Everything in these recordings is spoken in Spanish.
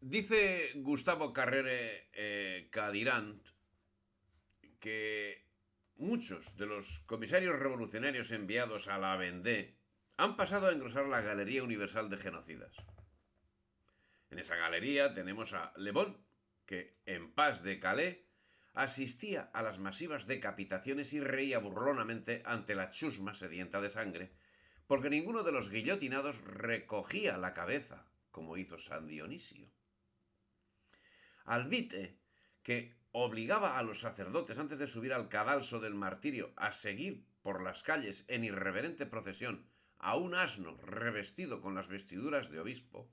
Dice Gustavo Carrere Cadirant que muchos de los comisarios revolucionarios enviados a la Vendée han pasado a engrosar la Galería Universal de Genocidas. En esa galería tenemos a Le Bon, que en paz de Calais asistía a las masivas decapitaciones y reía burlonamente ante la chusma sedienta de sangre, porque ninguno de los guillotinados recogía la cabeza, como hizo San Dionisio. Albite, que obligaba a los sacerdotes antes de subir al cadalso del martirio a seguir por las calles en irreverente procesión a un asno revestido con las vestiduras de obispo.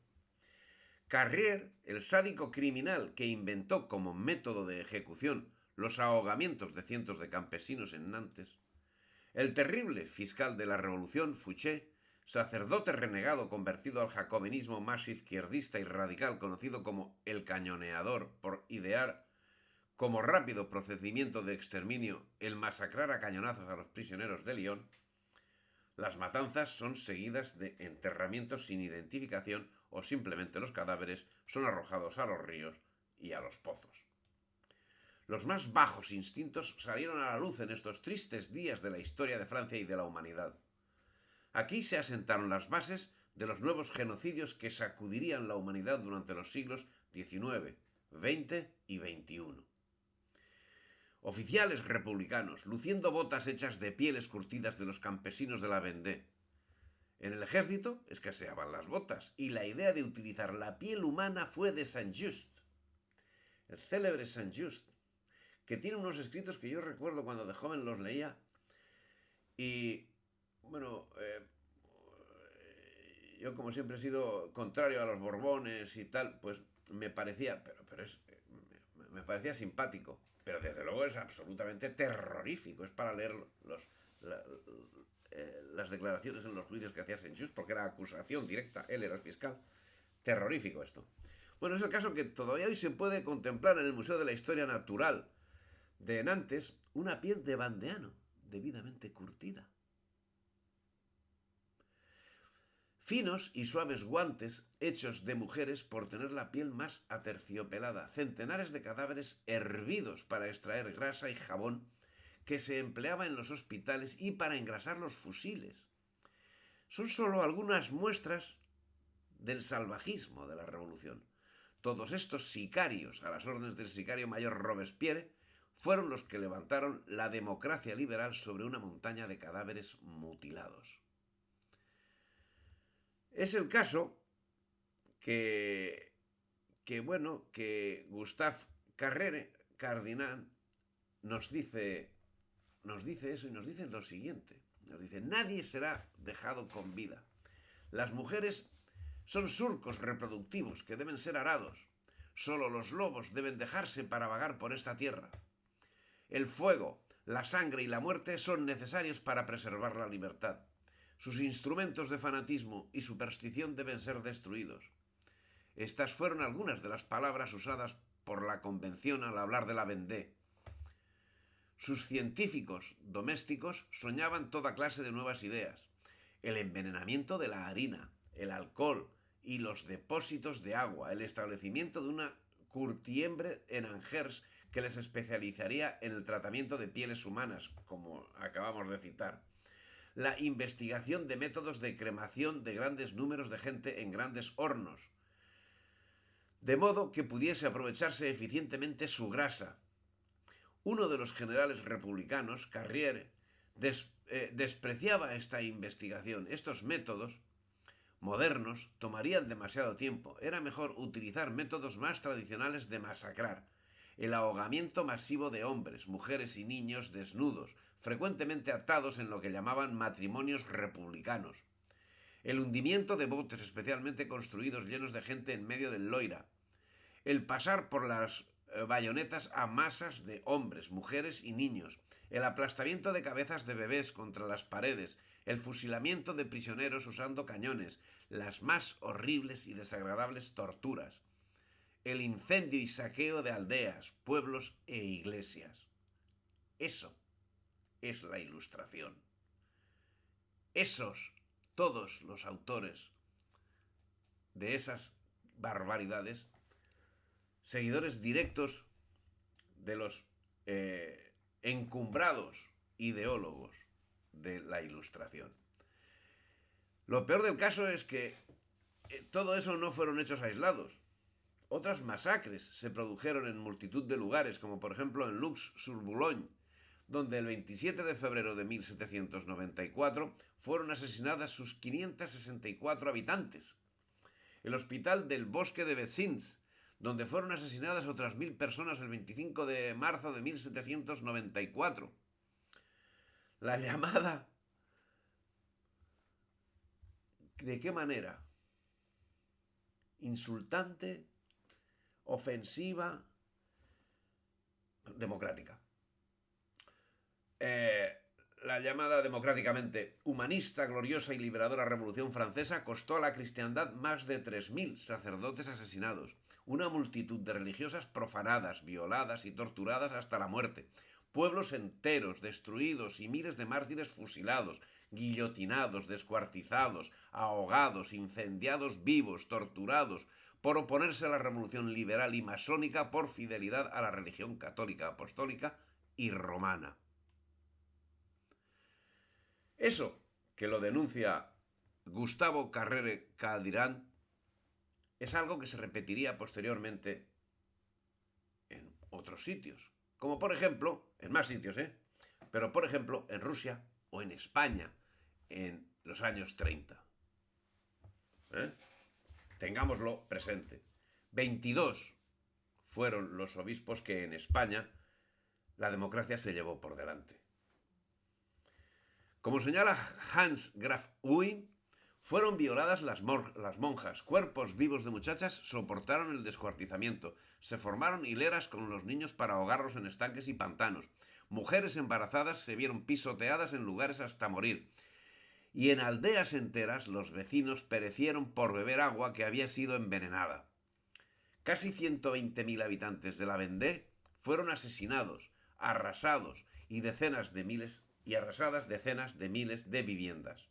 Carrier, el sádico criminal que inventó como método de ejecución los ahogamientos de cientos de campesinos en Nantes. El terrible fiscal de la Revolución, Fouché, sacerdote renegado convertido al jacobinismo más izquierdista y radical conocido como el cañoneador por idear como rápido procedimiento de exterminio el masacrar a cañonazos a los prisioneros de Lyon. Las matanzas son seguidas de enterramientos sin identificación o simplemente los cadáveres son arrojados a los ríos y a los pozos. Los más bajos instintos salieron a la luz en estos tristes días de la historia de Francia y de la humanidad. Aquí se asentaron las bases de los nuevos genocidios que sacudirían la humanidad durante los siglos XIX, XX y XXI. Oficiales republicanos, luciendo botas hechas de pieles curtidas de los campesinos de la Vendée. En el ejército escaseaban las botas y la idea de utilizar la piel humana fue de Saint-Just. El célebre Saint-Just, que tiene unos escritos que yo recuerdo cuando de joven los leía y, bueno, yo como siempre he sido contrario a los Borbones y tal, pues me parecía, me parecía simpático, pero desde luego es absolutamente terrorífico, es para leer las declaraciones en los juicios que hacía Saint-Just, porque era acusación directa, él era el fiscal, terrorífico esto. Bueno, es el caso que todavía hoy se puede contemplar en el Museo de la Historia Natural de Nantes una piel de vandeano debidamente curtida. Finos y suaves guantes hechos de mujeres por tener la piel más aterciopelada, centenares de cadáveres hervidos para extraer grasa y jabón que se empleaba en los hospitales y para engrasar los fusiles. Son solo algunas muestras del salvajismo de la revolución. Todos estos sicarios, a las órdenes del sicario mayor Robespierre, fueron los que levantaron la democracia liberal sobre una montaña de cadáveres mutilados. Es el caso que Gustave Carrere Cardinal nos dice eso y nos dice lo siguiente. Nos dice, nadie será dejado con vida. Las mujeres son surcos reproductivos que deben ser arados. Solo los lobos deben dejarse para vagar por esta tierra. El fuego, la sangre y la muerte son necesarios para preservar la libertad. Sus instrumentos de fanatismo y superstición deben ser destruidos. Estas fueron algunas de las palabras usadas por la Convención al hablar de la Vendée. Sus científicos domésticos soñaban toda clase de nuevas ideas. El envenenamiento de la harina, el alcohol y los depósitos de agua, el establecimiento de una curtiembre en Angers que les especializaría en el tratamiento de pieles humanas, como acabamos de citar. La investigación de métodos de cremación de grandes números de gente en grandes hornos, de modo que pudiese aprovecharse eficientemente su grasa. Uno de los generales republicanos, Carrier, despreciaba esta investigación. Estos métodos modernos tomarían demasiado tiempo. Era mejor utilizar métodos más tradicionales de masacrar. El ahogamiento masivo de hombres, mujeres y niños desnudos, frecuentemente atados en lo que llamaban matrimonios republicanos. El hundimiento de botes especialmente construidos llenos de gente en medio del Loira. El pasar por las bayonetas a masas de hombres, mujeres y niños. El aplastamiento de cabezas de bebés contra las paredes. El fusilamiento de prisioneros usando cañones. Las más horribles y desagradables torturas. El incendio y saqueo de aldeas, pueblos e iglesias. Eso es la Ilustración. Esos, todos los autores de esas barbaridades, seguidores directos de los encumbrados ideólogos de la Ilustración. Lo peor del caso es que todo eso no fueron hechos aislados. Otras masacres se produjeron en multitud de lugares, como por ejemplo en Lux-sur-Boulogne, donde el 27 de febrero de 1794 fueron asesinadas sus 564 habitantes. El hospital del Bosque de Vecins, donde fueron asesinadas otras 1000 personas el 25 de marzo de 1794. La llamada... ¿De qué manera? Insultante, ofensiva, democrática. La llamada democráticamente humanista, gloriosa y liberadora Revolución Francesa costó a la cristiandad más de 3000 sacerdotes asesinados, una multitud de religiosas profanadas, violadas y torturadas hasta la muerte, pueblos enteros destruidos y miles de mártires fusilados, guillotinados, descuartizados, ahogados, incendiados vivos, torturados, por oponerse a la revolución liberal y masónica por fidelidad a la religión católica, apostólica y romana. Eso, que lo denuncia Gustavo Carrere Caldirán, es algo que se repetiría posteriormente en otros sitios, como por ejemplo, en más sitios, pero por ejemplo en Rusia o en España en los años 30. Tengámoslo presente. 22 fueron los obispos que en España la democracia se llevó por delante. Como señala Hans Graf Uy, fueron violadas las monjas, cuerpos vivos de muchachas soportaron el descuartizamiento, se formaron hileras con los niños para ahogarlos en estanques y pantanos, mujeres embarazadas se vieron pisoteadas en lugares hasta morir, y en aldeas enteras los vecinos perecieron por beber agua que había sido envenenada. Casi 120.000 habitantes de la Vendée fueron asesinados, arrasados y arrasadas decenas de miles de viviendas.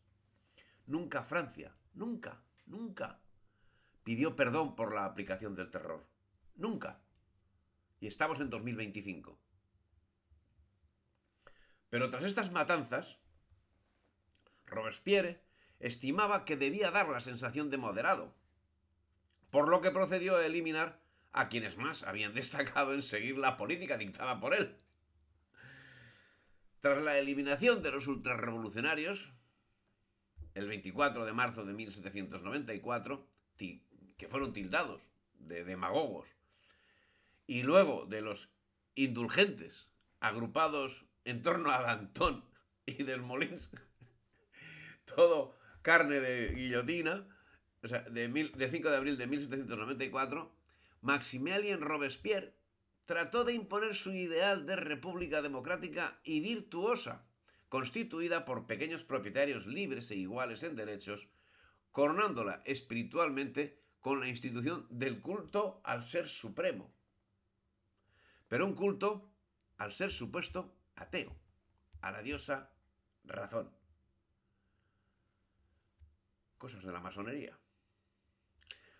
Nunca Francia, nunca pidió perdón por la aplicación del terror. Nunca. Y estamos en 2025. Pero tras estas matanzas, Robespierre estimaba que debía dar la sensación de moderado, por lo que procedió a eliminar a quienes más habían destacado en seguir la política dictada por él. Tras la eliminación de los ultrarrevolucionarios, el 24 de marzo de 1794, que fueron tildados de demagogos, y luego de los indulgentes, agrupados en torno a Danton y Desmoulins, todo carne de guillotina, o sea, de 5 de abril de 1794, Maximilien Robespierre trató de imponer su ideal de república democrática y virtuosa, constituida por pequeños propietarios libres e iguales en derechos, coronándola espiritualmente con la institución del culto al ser supremo. Pero un culto al ser supuesto ateo, a la diosa razón. Cosas de la masonería.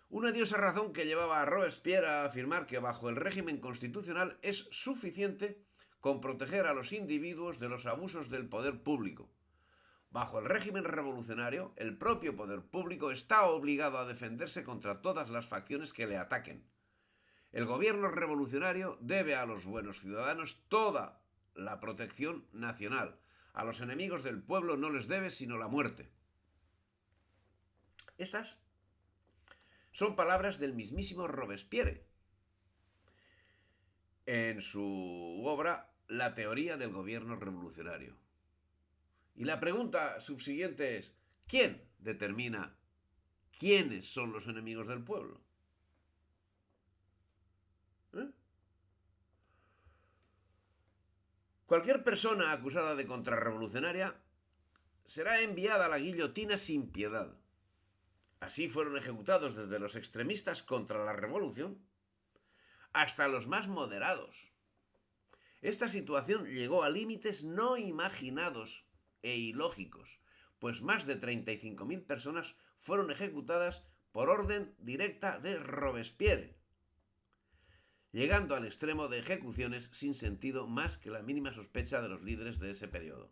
Una diosa razón que llevaba a Robespierre a afirmar que bajo el régimen constitucional es suficiente con proteger a los individuos de los abusos del poder público. Bajo el régimen revolucionario, el propio poder público está obligado a defenderse contra todas las facciones que le ataquen. El gobierno revolucionario debe a los buenos ciudadanos toda la protección nacional. A los enemigos del pueblo no les debe sino la muerte. Esas son palabras del mismísimo Robespierre en su obra La teoría del gobierno revolucionario. Y la pregunta subsiguiente es, ¿quién determina quiénes son los enemigos del pueblo? Cualquier persona acusada de contrarrevolucionaria será enviada a la guillotina sin piedad. Así fueron ejecutados desde los extremistas contra la revolución hasta los más moderados. Esta situación llegó a límites no imaginados e ilógicos, pues más de 35.000 personas fueron ejecutadas por orden directa de Robespierre. llegando al extremo de ejecuciones sin sentido más que la mínima sospecha de los líderes de ese periodo.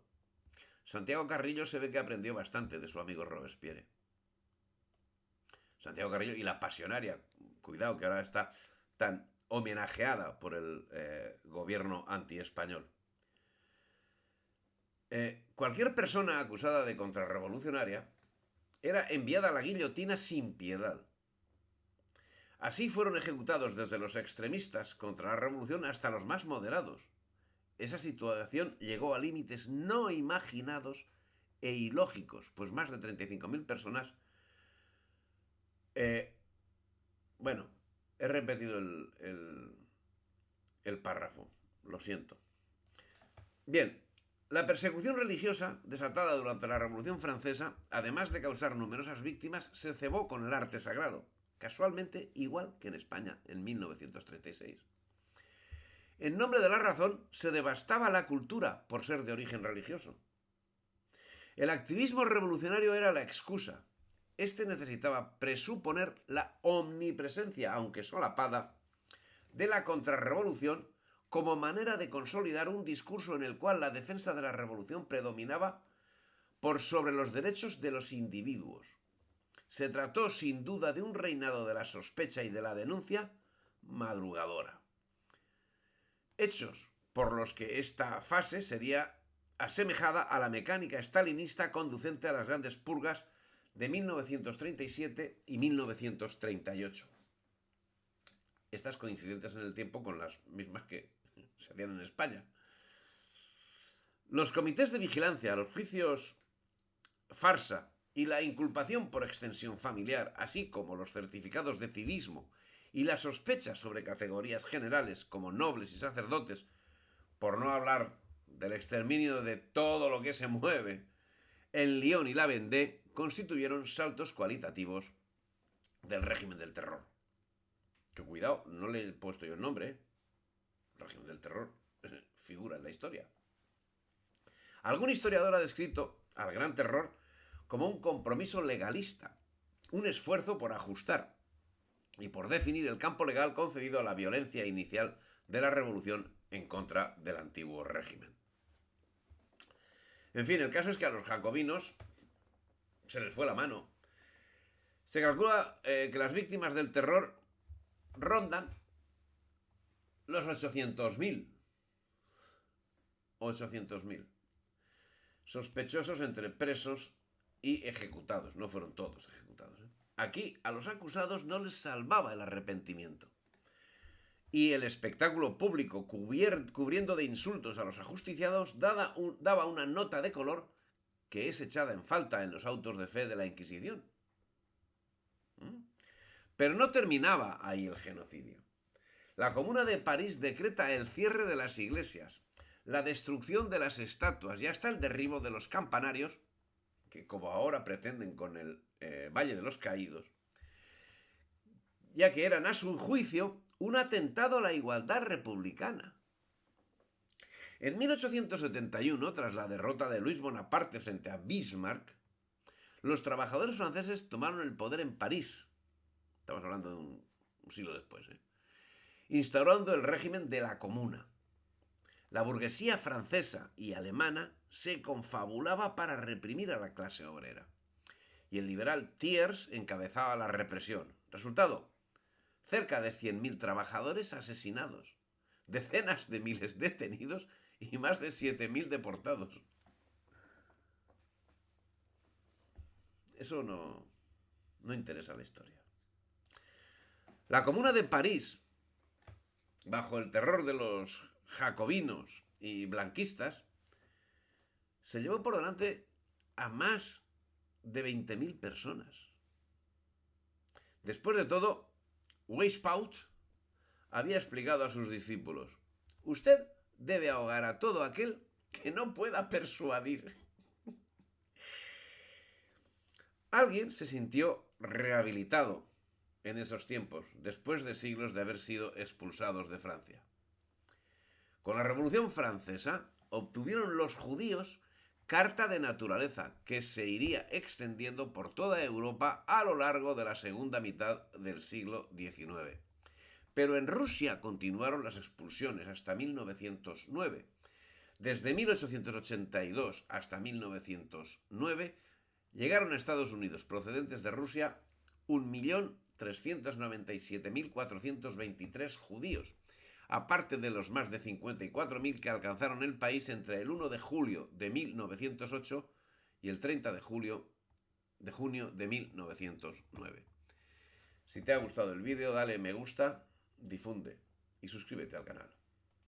Santiago Carrillo se ve que aprendió bastante de su amigo Robespierre. Santiago Carrillo y la Pasionaria, cuidado que ahora está tan homenajeada por el gobierno anti-español. Cualquier persona acusada de contrarrevolucionaria era enviada a la guillotina sin piedad. Así fueron ejecutados desde los extremistas contra la revolución hasta los más moderados. Esa situación llegó a límites no imaginados e ilógicos, pues más de 35.000 personas... bueno, he repetido el párrafo, lo siento. Bien, la persecución religiosa desatada durante la Revolución Francesa, además de causar numerosas víctimas, se cebó con el arte sagrado, casualmente igual que en España en 1936. En nombre de la razón, se devastaba la cultura por ser de origen religioso. El activismo revolucionario era la excusa. Este necesitaba presuponer la omnipresencia, aunque solapada, de la contrarrevolución como manera de consolidar un discurso en el cual la defensa de la revolución predominaba por sobre los derechos de los individuos. Se trató sin duda de un reinado de la sospecha y de la denuncia madrugadora. Hechos por los que esta fase sería asemejada a la mecánica stalinista conducente a las grandes purgas de 1937 y 1938. Estas coincidentes en el tiempo con las mismas que se hacían en España. Los comités de vigilancia, los juicios farsa y la inculpación por extensión familiar, así como los certificados de civismo y la sospecha sobre categorías generales como nobles y sacerdotes, por no hablar del exterminio de todo lo que se mueve en Lyon y la Vendée, constituyeron saltos cualitativos del régimen del terror. Que cuidado, no le he puesto yo el nombre, ¿eh? El régimen del terror figura en la historia. Algún historiador ha descrito al Gran Terror como un compromiso legalista, un esfuerzo por ajustar y por definir el campo legal concedido a la violencia inicial de la revolución en contra del antiguo régimen. En fin, el caso es que a los jacobinos se les fue la mano. Se calcula que las víctimas del terror rondan los 800.000. 800.000. Sospechosos entre presos y ejecutados. No fueron todos ejecutados, ¿eh? Aquí a los acusados no les salvaba el arrepentimiento. Y el espectáculo público cubriendo de insultos a los ajusticiados daba una nota de color que es echada en falta en los autos de fe de la Inquisición. Pero no terminaba ahí el genocidio. La Comuna de París decreta el cierre de las iglesias, la destrucción de las estatuas y hasta el derribo de los campanarios, que como ahora pretenden con el Valle de los Caídos, ya que eran a su juicio un atentado a la igualdad republicana. En 1871, tras la derrota de Luis Bonaparte frente a Bismarck, los trabajadores franceses tomaron el poder en París. Estamos hablando de un siglo después, instaurando el régimen de la Comuna. La burguesía francesa y alemana se confabulaba para reprimir a la clase obrera. Y el liberal Thiers encabezaba la represión. Resultado: cerca de 100.000 trabajadores asesinados, decenas de miles detenidos y más de 7.000 deportados. Eso no interesa la historia. La Comuna de París, bajo el terror de los jacobinos y blanquistas, se llevó por delante a más de 20.000 personas. Después de todo, Weishaupt había explicado a sus discípulos: usted debe ahogar a todo aquel que no pueda persuadir. Alguien se sintió rehabilitado en esos tiempos, después de siglos de haber sido expulsados de Francia. Con la Revolución Francesa obtuvieron los judíos carta de naturaleza que se iría extendiendo por toda Europa a lo largo de la segunda mitad del siglo XIX. Pero en Rusia continuaron las expulsiones hasta 1909. Desde 1882 hasta 1909 llegaron a Estados Unidos procedentes de Rusia 1.397.423 judíos, aparte de los más de 54.000 que alcanzaron el país entre el 1 de julio de 1908 y el 30 de junio de 1909. Si te ha gustado el vídeo, dale me gusta, difunde y suscríbete al canal.